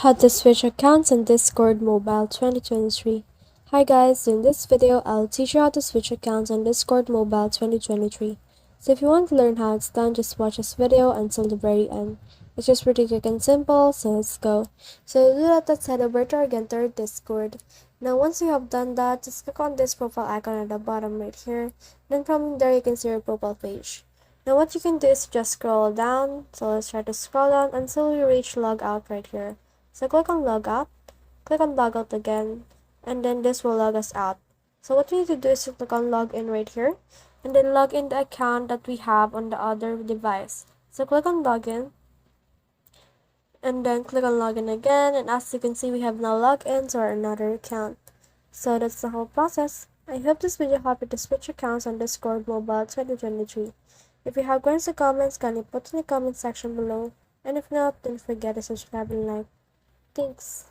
How to switch accounts on Discord Mobile 2023. Hi guys, in this video I'll teach you how to switch accounts on Discord Mobile 2023. So if you want to learn how it's done, just watch this video until the very end. It's just pretty quick and simple, so let's go. So to do that, let's head over to our Enter Discord. Now once you have done that, just click on this profile icon at the bottom right here. Then from there you can see your profile page. Now what you can do is just scroll down. So let's try to scroll down until we reach log out right here. So click on log out, click on log out again, and then this will log us out. So what we need to do is to click on log in right here, and then log in the account that we have on the other device. So click on login, and then click on login again, and as you can see we have now logged into our another account. So that's the whole process. I hope this video helped you to switch accounts on Discord Mobile 2023. If you have questions or comments, kindly put in the comment section below, and if not, don't forget to subscribe and like. Thanks.